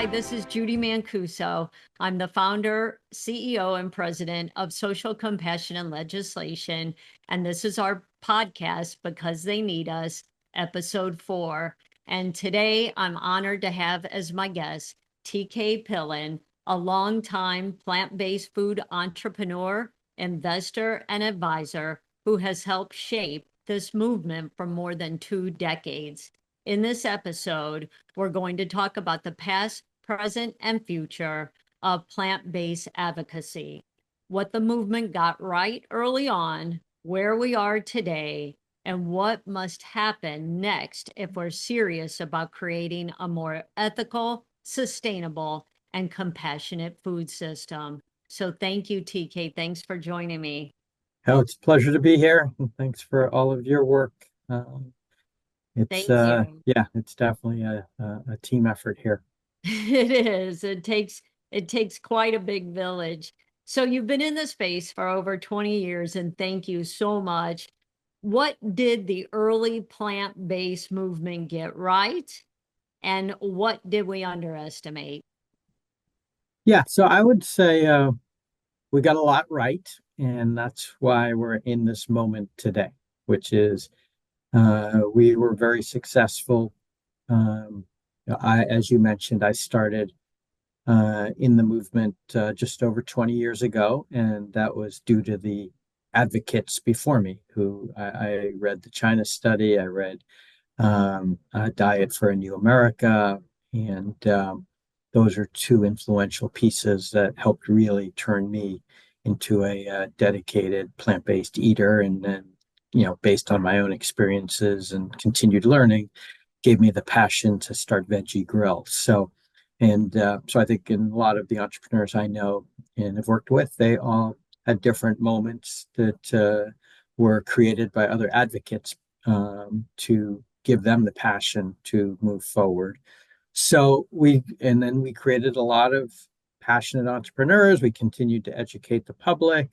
Hi, this is Judie Mancuso. I'm the founder, CEO, and president of Social Compassion and Legislation. And this is our podcast, Because They Need Us, episode 4. And today I'm honored to have as my guest T.K. Pillan, a longtime plant-based food entrepreneur, investor, and advisor who has helped shape this movement for more than 2 decades. In this episode, we're going to talk about the past, present, and future of plant-based advocacy, what the movement got right early on, where we are today, and what must happen next if we're serious about creating a more ethical, sustainable, and compassionate food system. So thank you, TK. Thanks for joining me. Oh, it's a pleasure to be here. And thanks for all of your work. Thank you. Yeah, it's definitely a team effort here. It is. It takes quite a big village. So you've been in the space for over 20 years, and thank you so much. What did the early plant-based movement get right, and what did we underestimate? Yeah, so I would say we got a lot right, and that's why we're in this moment today, which is we were very successful. As you mentioned, I started in the movement just over 20 years ago, and that was due to the advocates before me who I read the China study, I read Diet for a New America, and those are two influential pieces that helped really turn me into a dedicated plant-based eater. And then, based on my own experiences and continued learning, gave me the passion to start Veggie Grill. So I think in a lot of the entrepreneurs I know and have worked with, they all had different moments that were created by other advocates to give them the passion to move forward. And then we created a lot of passionate entrepreneurs. We continued to educate the public,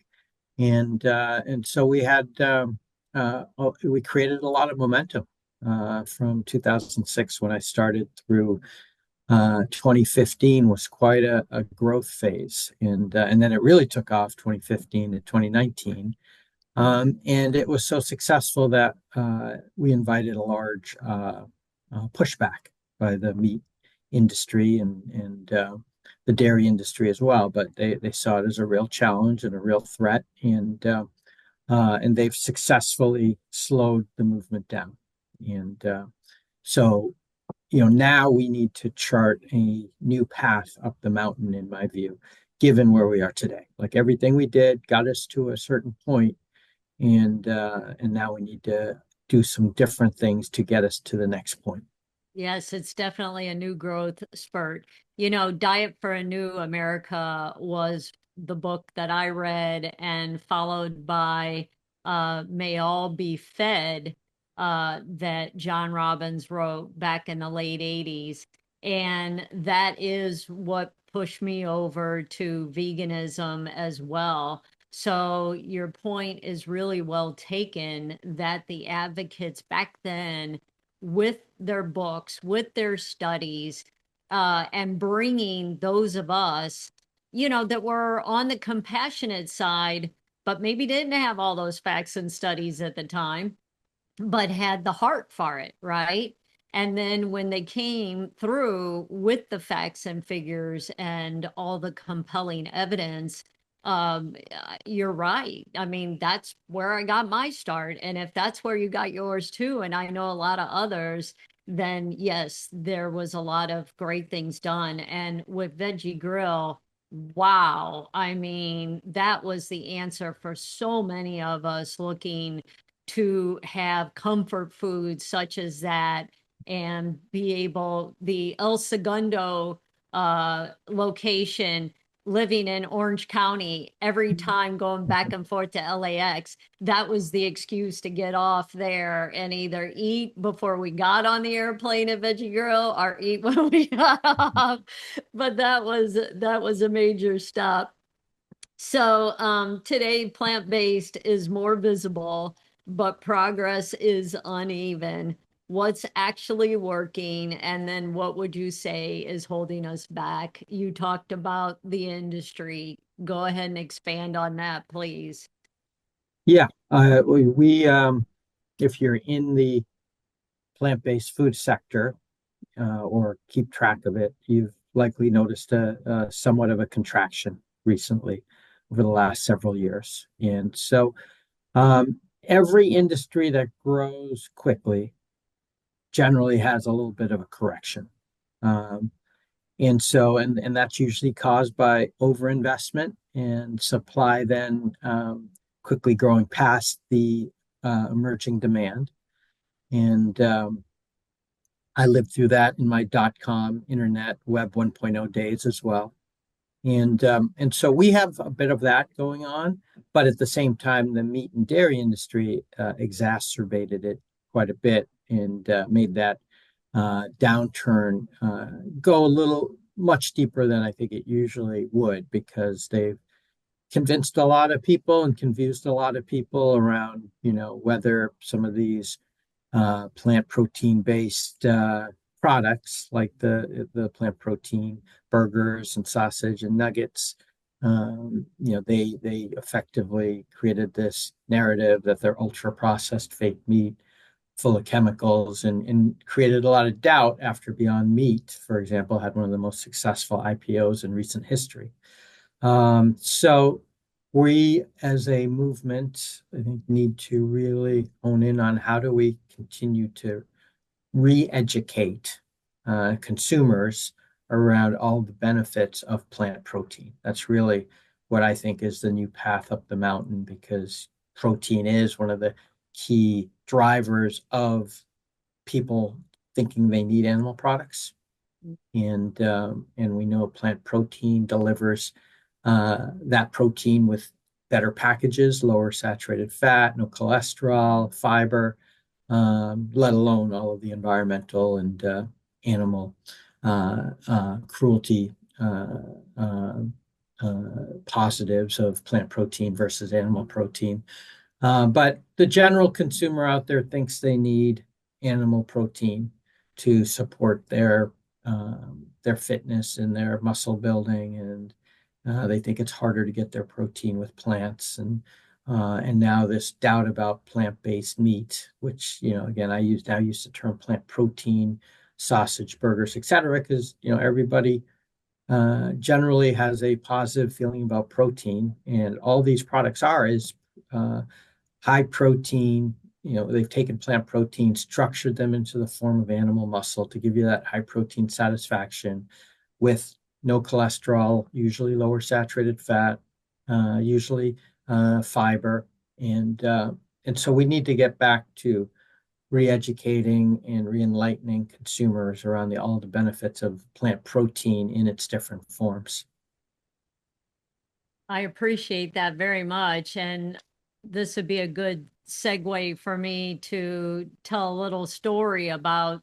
and so we created a lot of momentum from 2006 when I started through 2015 was quite a growth phase, and then it really took off 2015 to 2019. And it was so successful that we invited a large pushback by the meat industry and the dairy industry as well. But they saw it as a real challenge and a real threat, and they've successfully slowed the movement down. And so, now we need to chart a new path up the mountain, in my view, given where we are today. Like everything we did got us to a certain point, and now we need to do some different things to get us to the next point. Yes, it's definitely a new growth spurt. Diet for a New America was the book that I read, and followed by May All Be Fed, that John Robbins wrote back in the late 80s. And that is what pushed me over to veganism as well. So your point is really well taken, that the advocates back then, with their books, with their studies, and bringing those of us, that were on the compassionate side, but maybe didn't have all those facts and studies at the time, but had the heart for it, right? And then when they came through with the facts and figures and all the compelling evidence, you're right. I mean, that's where I got my start. And if that's where you got yours too, and I know a lot of others, then yes, there was a lot of great things done. And with Veggie Grill, wow. I mean, that was the answer for so many of us looking to have comfort foods such as that, and be able, the El Segundo location, living in Orange County, every time going back and forth to LAX, that was the excuse to get off there and either eat before we got on the airplane at Veggie Grill or eat when we got off. But that was a major stop. So today, plant-based is more visible, but progress is uneven. what's actually working, and then what would you say is holding us back? You talked about the industry. Go ahead and expand on that, please. Yeah, if you're in the plant-based food sector or keep track of it, you've likely noticed a somewhat of a contraction recently over the last several years. And so every industry that grows quickly generally has a little bit of a correction. Um, and that's usually caused by overinvestment and supply then quickly growing past the emerging demand. And I lived through that in my dot-com internet web 1.0 days as well. And so we have a bit of that going on, but at the same time, the meat and dairy industry exacerbated it quite a bit and made that downturn go a little much deeper than I think it usually would because they've convinced a lot of people and confused a lot of people around, whether some of these plant protein based products like the plant protein burgers and sausage and nuggets. They effectively created this narrative that they're ultra processed fake meat full of chemicals and created a lot of doubt after Beyond Meat, for example, had one of the most successful IPOs in recent history. So we as a movement, I think, need to really hone in on how do we continue to re-educate consumers around all the benefits of plant protein. That's really what I think is the new path up the mountain because protein is one of the key drivers of people thinking they need animal products. And we know plant protein delivers that protein with better packages, lower saturated fat, no cholesterol, fiber, let alone all of the environmental and animal cruelty uh, positives of plant protein versus animal protein. But the general consumer out there thinks they need animal protein to support their fitness and their muscle building, and they think it's harder to get their protein with plants. And now this doubt about plant-based meat, which again I use the term plant protein, sausage, burgers, etc., because everybody generally has a positive feeling about protein, and all these products is uh, high protein. They've taken plant protein, structured them into the form of animal muscle to give you that high protein satisfaction with no cholesterol, usually lower saturated fat, usually fiber. And so we need to get back to re-educating and re-enlightening consumers around all the benefits of plant protein in its different forms. I appreciate that very much. And this would be a good segue for me to tell a little story about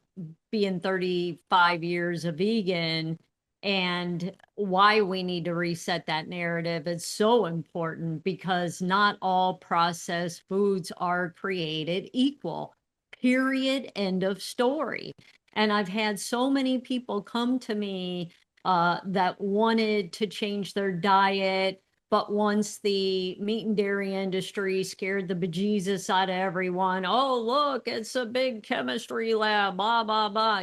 being 35 years a vegan and why we need to reset that narrative. It's so important because not all processed foods are created equal. Period. End of story. And I've had so many people come to me that wanted to change their diet, but once the meat and dairy industry scared the bejesus out of everyone, oh, look, it's a big chemistry lab, blah, blah, blah.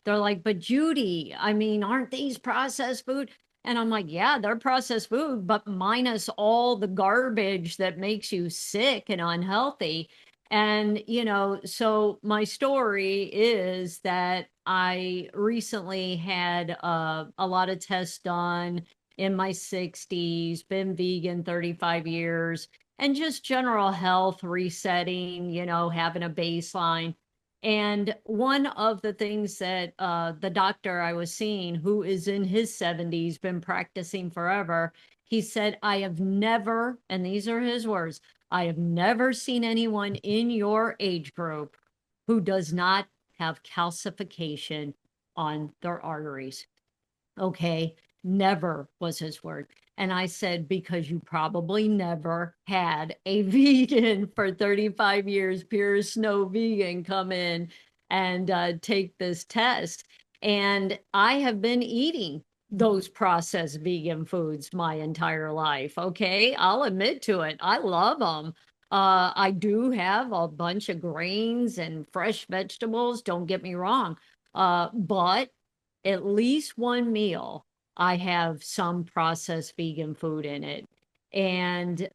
They're like, but Judie, I mean, aren't these processed food? And I'm like, yeah, they're processed food, but minus all the garbage that makes you sick and unhealthy. And, so my story is that I recently had a lot of tests done in my 60s, been vegan 35 years, and just general health resetting, having a baseline. And one of the things that the doctor I was seeing, who is in his 70s, been practicing forever, he said, I have never, and these are his words, I have never seen anyone in your age group who does not have calcification on their arteries. Okay. Never was his word. And I said, because you probably never had a vegan for 35 years, pure snow vegan come in and take this test. And I have been eating those processed vegan foods my entire life. Okay, I'll admit to it. I love them. I do have a bunch of grains and fresh vegetables, don't get me wrong. But at least one meal, I have some processed vegan food in it. And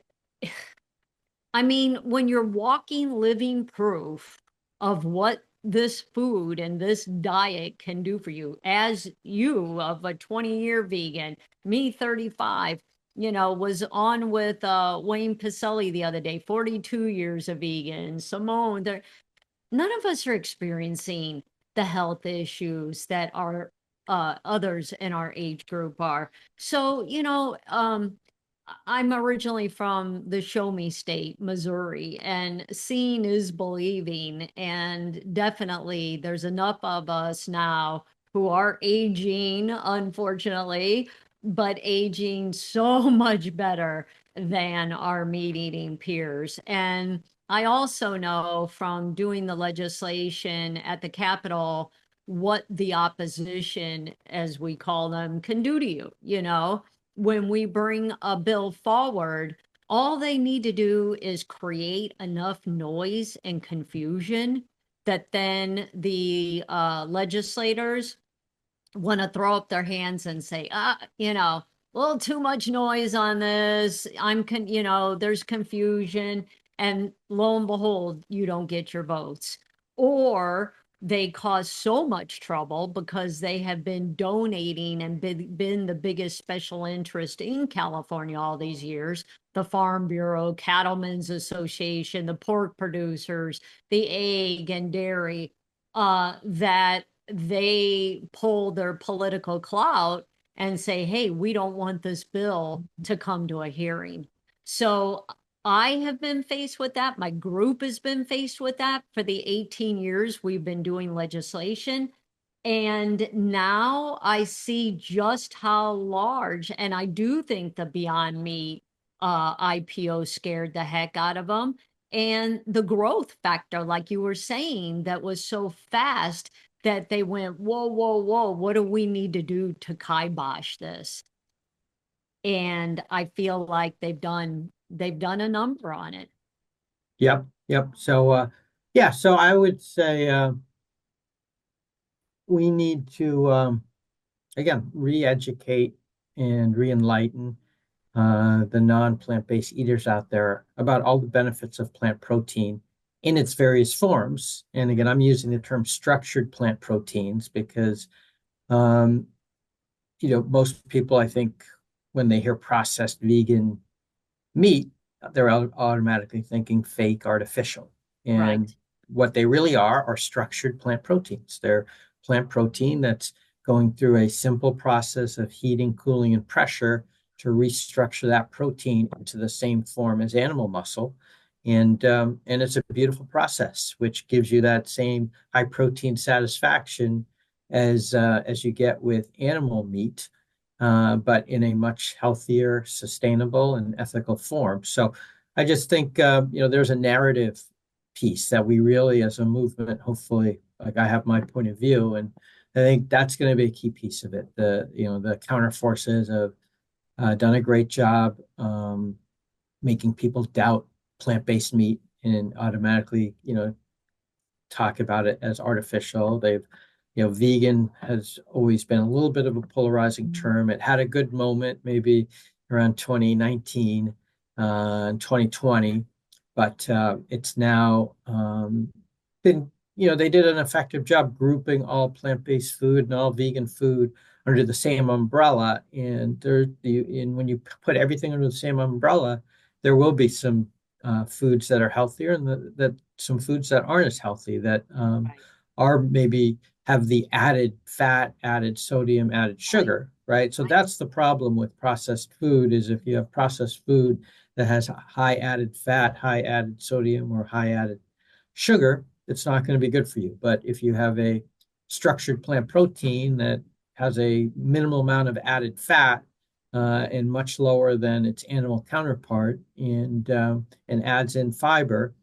I mean, when you're walking living proof of what this food and this diet can do for you, as you of a 20-year vegan, me 35, was on with Wayne Pacelli the other day, 42 years of vegan, Simone, none of us are experiencing the health issues that our others in our age group are. So, I'm originally from the Show Me State, Missouri, and seeing is believing. And definitely, there's enough of us now who are aging, unfortunately, but aging so much better than our meat eating peers. And I also know from doing the legislation at the Capitol what the opposition, as we call them, can do to you. When we bring a bill forward, all they need to do is create enough noise and confusion that then the legislators want to throw up their hands and say, a little too much noise on this. There's confusion. And lo and behold, you don't get your votes. Or they cause so much trouble because they have been donating and been the biggest special interest in California all these years. The Farm Bureau, Cattlemen's Association, the pork producers, the egg and dairy, that they pull their political clout and say, hey, we don't want this bill to come to a hearing. So I have been faced with that. My group has been faced with that for the 18 years we've been doing legislation. And now I see just how large, and I do think the Beyond Meat IPO scared the heck out of them. And the growth factor, like you were saying, that was so fast that they went, whoa, whoa, whoa, what do we need to do to kibosh this? And I feel like they've done a number on it. Yep, yep. So, yeah, so I would say we need to, again, re-educate and re-enlighten the non-plant-based eaters out there about all the benefits of plant protein in its various forms. And again, I'm using the term structured plant proteins because, um, most people, I think, when they hear processed vegan meat, they're automatically thinking fake, artificial. And Right. what they really are structured plant proteins. They're plant protein that's going through a simple process of heating, cooling, and pressure to restructure that protein into the same form as animal muscle. And it's a beautiful process, which gives you that same high protein satisfaction as you get with animal meat, but in a much healthier, sustainable, and ethical form. So I just think there's a narrative piece that we really, as a movement, hopefully, like I have my point of view, and I think that's going to be a key piece of it. The counter forces have done a great job making people doubt plant-based meat and automatically, talk about it as artificial. Vegan has always been a little bit of a polarizing term. It had a good moment maybe around 2019 and 2020, but it's now been, they did an effective job grouping all plant-based food and all vegan food under the same umbrella. And when you put everything under the same umbrella, there will be some foods that are healthier and that some foods that aren't as healthy that Right. are maybe have the added fat, added sodium, added Right. sugar, right? So Right. that's the problem with processed food is if you have processed food that has high added fat, high added sodium, or high added sugar, it's not going to be good for you. But if you have a structured plant protein that has a minimal amount of added fat and much lower than its animal counterpart, and adds in fiber,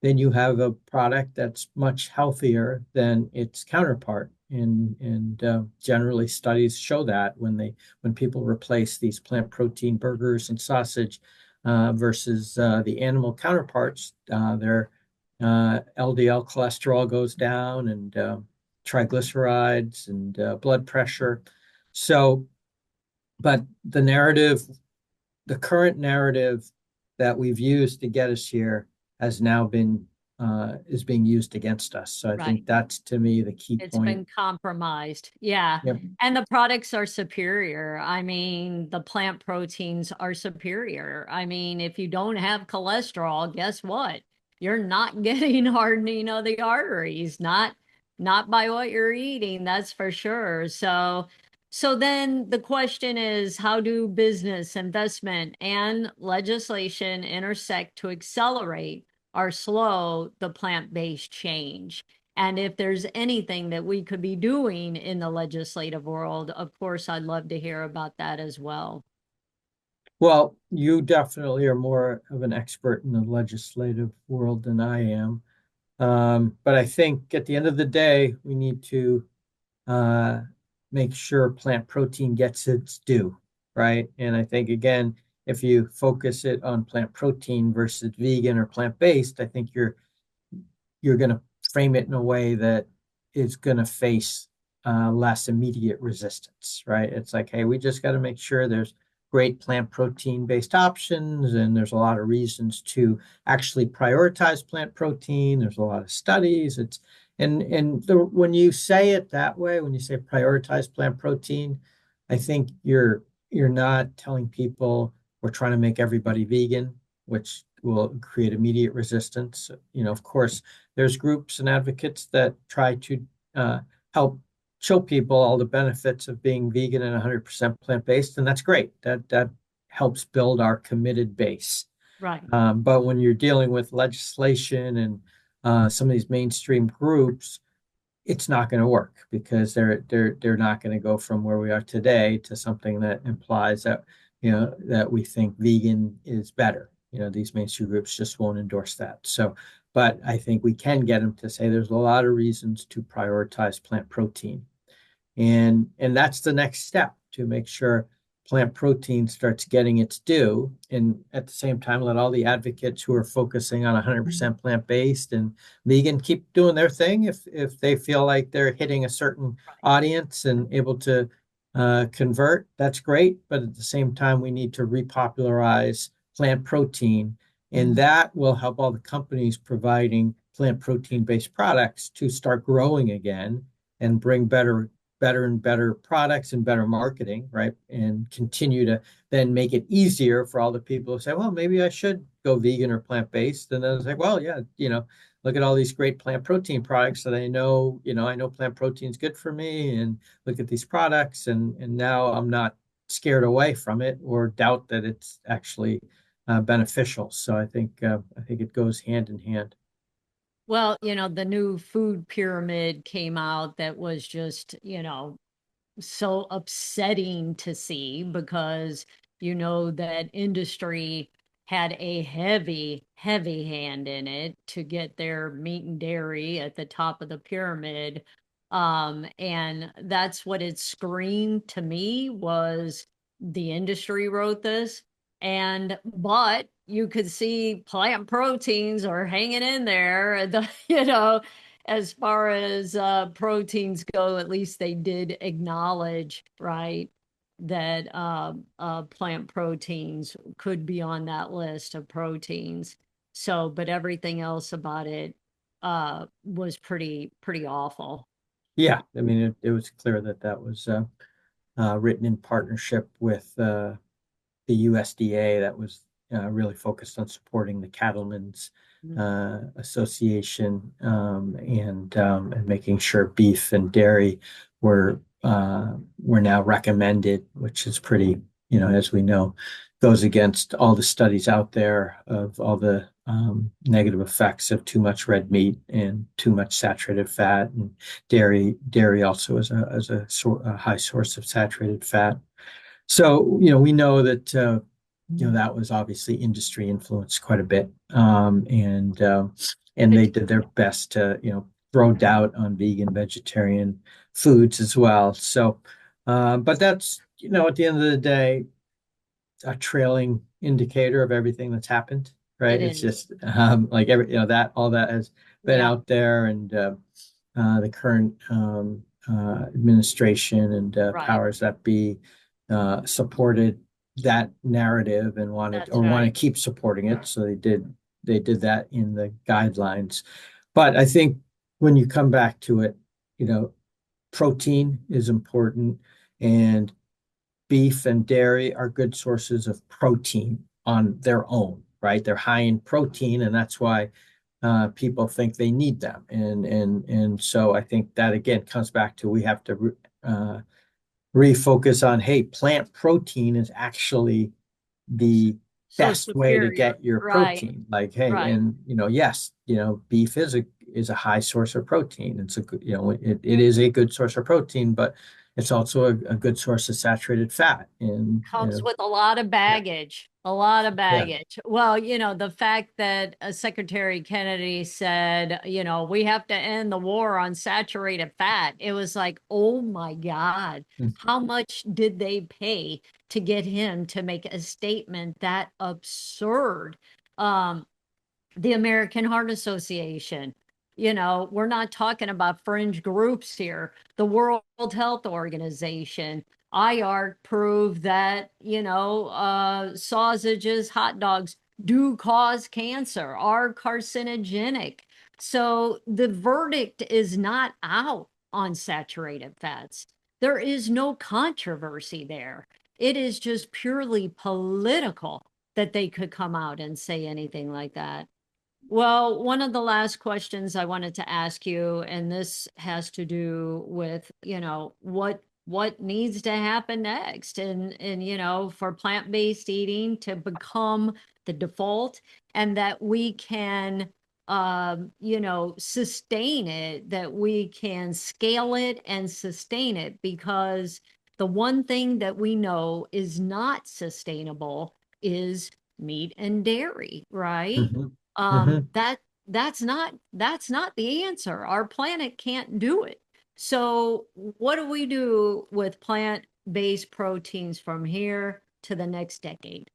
then you have a product that's much healthier than its counterpart. And generally, studies show that when people replace these plant protein burgers and sausage versus the animal counterparts, their LDL cholesterol goes down, and triglycerides and blood pressure. So, but the current narrative that we've used to get us here has now been is being used against us. So I think Right. that's, to me, the key It's point. been compromised. Yeah. Yep. And the products are superior. I mean, the plant proteins are superior. I mean, if you don't have cholesterol, guess what? You're not getting hardening of the arteries, not by what you're eating, that's for sure. So then the question is, how do business, investment, and legislation intersect to accelerate or slow the plant-based change? And if there's anything that we could be doing in the legislative world, of course, I'd love to hear about that as well. Well, you definitely are more of an expert in the legislative world than I am. But I think at the end of the day, we need to uh, make sure plant protein gets its due, right? And I think, again, if you focus it on plant protein versus vegan or plant-based, I think you're going to frame it in a way that is going to face less immediate resistance, right? It's like, hey, we just got to make sure there's great plant protein based options, and there's a lot of reasons to actually prioritize plant protein. There's a lot of studies. When you say it that way, when you say prioritize plant protein, I think you're not telling people we're trying to make everybody vegan, which will create immediate resistance. Of course, there's groups and advocates that try to help show people all the benefits of being vegan and 100% plant-based, and that's great. That helps build our committed base. Right. But when you're dealing with legislation and some of these mainstream groups, it's not going to work, because they're not going to go from where we are today to something that implies that that we think vegan is better. These mainstream groups just won't endorse that. So, but I think we can get them to say there's a lot of reasons to prioritize plant protein, and that's the next step, to make sure plant protein starts getting its due, and at the same time let all the advocates who are focusing on 100% plant-based and vegan keep doing their thing if they feel like they're hitting a certain audience and able to convert. That's great, but at the same time we need to repopularize plant protein, and that will help all the companies providing plant protein based products to start growing again and bring better and better products and better marketing, right? And continue to then make it easier for all the people who say, well, maybe I should go vegan or plant-based. And then it's like, well, yeah, look at all these great plant protein products that I know plant protein is good for me. And look at these products. And now I'm not scared away from it or doubt that it's actually beneficial. So I think it goes hand in hand. Well, the new food pyramid came out that was just, so upsetting to see, because that industry had a heavy, heavy hand in it to get their meat and dairy at the top of the pyramid. And that's what it screamed to me, was the industry wrote this. But you could see plant proteins are hanging in there, as far as proteins go. At least they did acknowledge, right, that plant proteins could be on that list of proteins. So, but everything else about it was pretty awful. Yeah, I mean, it was clear that was written in partnership with the USDA, that was really focused on supporting the Cattlemen's Association, and making sure beef and dairy were now recommended, which is pretty, as we know, goes against all the studies out there of all the negative effects of too much red meat and too much saturated fat, and dairy also is a high source of saturated fat. So, we know that, that was obviously industry influenced quite a bit. And and they It, did their best to, throw doubt on vegan, vegetarian foods as well. So, but that's, at the end of the day, a trailing indicator of everything that's happened, it right? It's is. just like that all that has been Yeah, out there, and the current administration and right. powers that be supported that narrative and wanted That's or want to right. keep supporting it. So they did that in the guidelines. But I think when you come back to it, you know, protein is important, and beef and dairy are good sources of protein on their own, right? They're high in protein, and that's why people think they need them. And so I think that again comes back to we have to refocus on, hey, plant protein is actually the So best way to superior. get your Right, protein. Like, hey, right. and yes, beef is a high source of protein. It's a good, it is a good source of protein, but it's also a good source of saturated fat. And Comes with a lot of yeah, baggage, a lot of yeah. baggage. Well, the fact that Secretary Kennedy said, we have to end the war on saturated fat, it was like, oh my God, how much did they pay to get him to make a statement that absurd? Um, the American Heart Association. We're not talking about fringe groups here. The World Health Organization, IARC proved that, sausages, hot dogs do cause cancer, are carcinogenic. So the verdict is not out on saturated fats. There is no controversy there. It is just purely political that they could come out and say anything like that. Well, one of the last questions I wanted to ask you, and this has to do with, what needs to happen next, and for plant-based eating to become the default, and that we can sustain it, that we can scale it and sustain it, because the one thing that we know is not sustainable is meat and dairy, right? Hmm. um Hmm. that that's not the answer. Our planet can't do it. So what do we do with plant-based proteins from here to the next decade?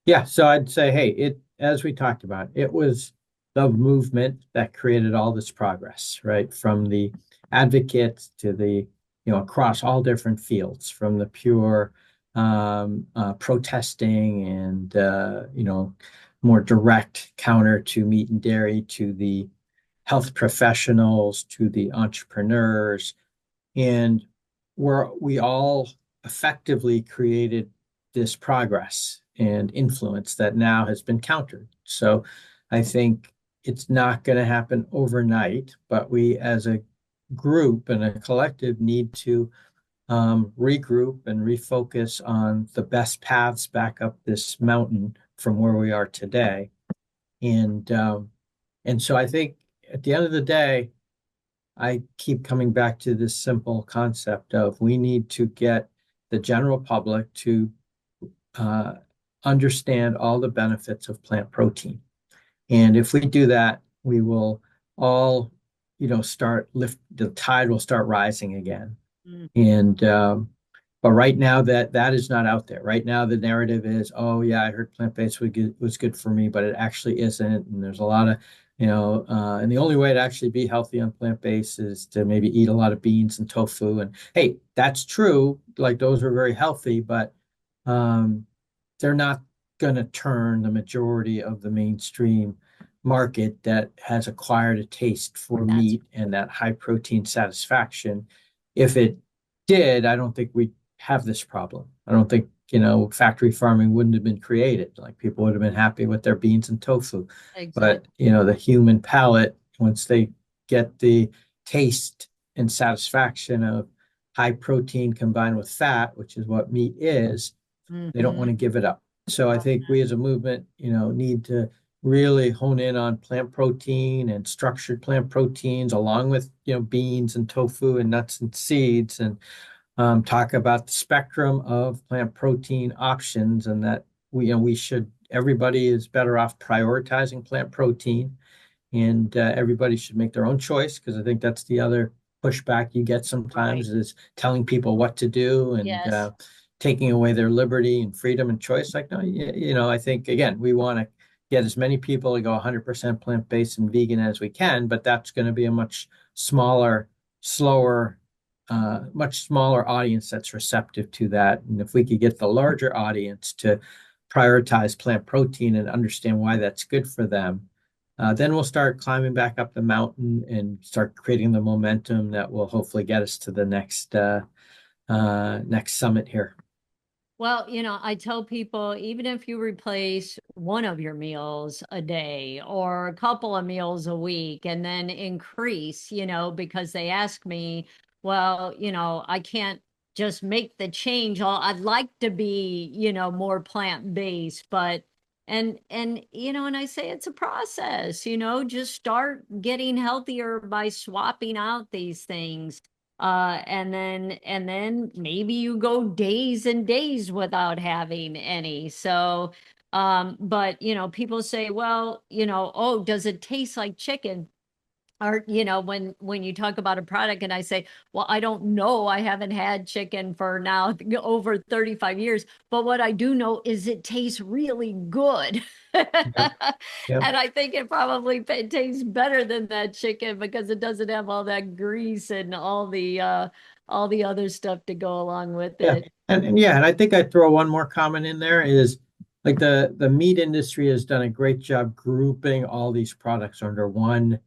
Yeah, so I'd say, hey, as we talked about, it was the movement that created all this progress, right? From the advocates to the, across all different fields, from the pure protesting and, more direct counter to meat and dairy, to the health professionals, to the entrepreneurs, and we all effectively created this progress and influence that now has been countered. So I think it's not going to happen overnight, but we as a group and a collective need to regroup and refocus on the best paths back up this mountain from where we are today. And so I think at the end of the day, I keep coming back to this simple concept of we need to get the general public to uh, understand all the benefits of plant protein. And if we do that, we will all, start the tide will start rising again. Mm, And but right now that is not out there. Right now the narrative is, oh yeah, I heard plant-based was good for me, but it actually isn't. And there's a lot of, and the only way to actually be healthy on plant-based is to maybe eat a lot of beans and tofu. And hey, that's true. Like those are very healthy, but um, they're not going to turn the majority of the mainstream market that has acquired a taste for that's meat and that high protein satisfaction. If it did, I don't think we'd have this problem. I don't think, factory farming wouldn't have been created. Like people would have been happy with their beans and tofu. But, exactly. the human palate, once they get the taste and satisfaction of high protein combined with fat, which is what meat is, they don't want Hmm. to give it up. So I think we as a movement, need to really hone in on plant protein and structured plant proteins along with, beans and tofu and nuts and seeds, and talk about the spectrum of plant protein options, and that we should everybody is better off prioritizing plant protein, and everybody should make their own choice, because I think that's the other pushback you get Right. sometimes, is telling people what to do and Yes. taking away their liberty and freedom and choice. Like, no, I think, again, we want to get as many people to go 100% plant-based and vegan as we can, but that's going to be a much smaller, slower, much smaller audience that's receptive to that. And if we could get the larger audience to prioritize plant protein and understand why that's good for them, then we'll start climbing back up the mountain and start creating the momentum that will hopefully get us to the next summit here. Well, I tell people, even if you replace one of your meals a day or a couple of meals a week and then increase, because they ask me, well, I can't just make the change. I'd like to be, more plant-based, but and I say it's a process, just start getting healthier by swapping out these things. And then maybe you go days and days without having any. So, but people say, well, oh, does it taste like chicken? Or when you talk about a product and I say, well, I don't know, I haven't had chicken for now over 35 years, but what I do know is it tastes really good. Yep. Yep. And I think it probably tastes better than that chicken because it doesn't have all that grease and all the other stuff to go along with Yeah. it. And yeah, and I think I'd throw one more comment in there, is like the meat industry has done a great job grouping all these products under one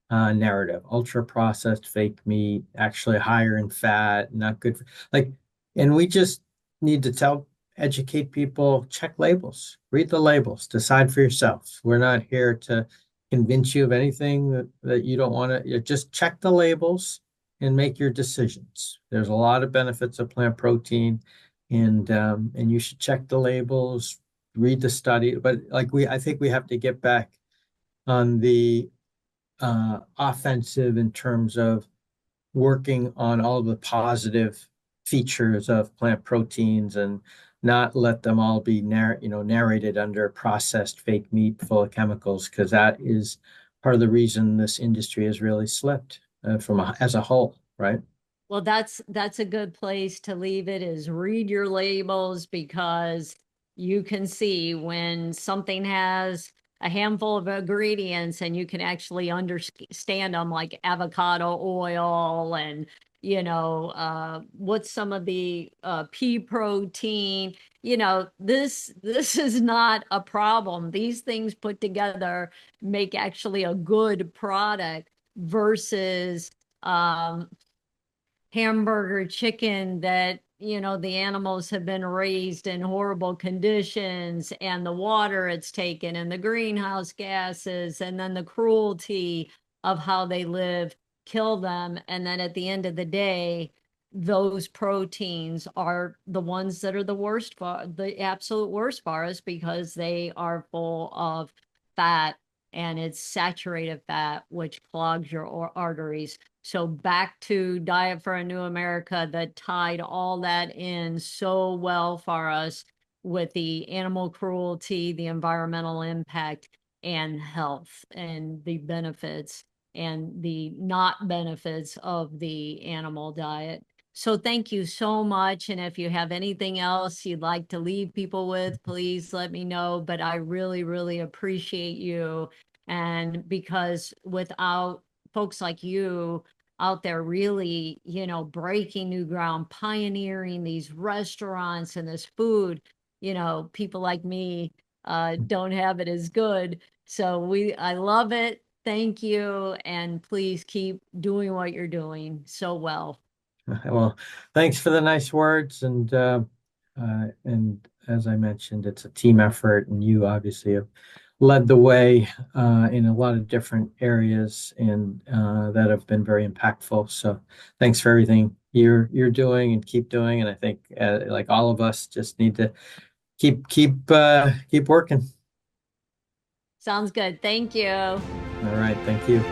narrative: ultra processed fake meat, actually higher in fat, not good for, like, and we just need to educate people, check labels, read the labels, decide for yourself. We're not here to convince you of anything that you don't want to. Just check the labels and make your decisions. There's a lot of benefits of plant protein, and you should check the labels, read the study. But like, I think we have to get back on the offensive in terms of working on all the positive features of plant proteins, and not let them all be narrated under processed fake meat full of chemicals, because that is part of the reason this industry has really slipped as a whole, right? Well, that's a good place to leave it, is read your labels, because you can see when something has a handful of ingredients and you can actually understand them, like avocado oil and what's some of the pea protein. This is not a problem. These things put together make actually a good product versus hamburger chicken that the animals have been raised in horrible conditions, and the water it's taken and the greenhouse gases and then the cruelty of how they live kill them, and then at the end of the day those proteins are the ones that are the absolute worst for us, because they are full of fat, and it's saturated fat which clogs your arteries. So back to Diet for a New America that tied all that in so well for us with the animal cruelty, the environmental impact, and health, and the benefits and the not benefits of the animal diet. So thank you so much. And if you have anything else you'd like to leave people with, please let me know. But I really, really appreciate you. And because without folks like you out there really, breaking new ground, pioneering these restaurants and this food, people like me don't have it as good. So I love it. Thank you. And please keep doing what you're doing so well. Well, thanks for the nice words, and as I mentioned, it's a team effort, and you obviously have led the way in a lot of different areas, and that have been very impactful. So, thanks for everything you're doing and keep doing. And I think, like all of us, just need to keep working. Sounds good. Thank you. All right, thank you.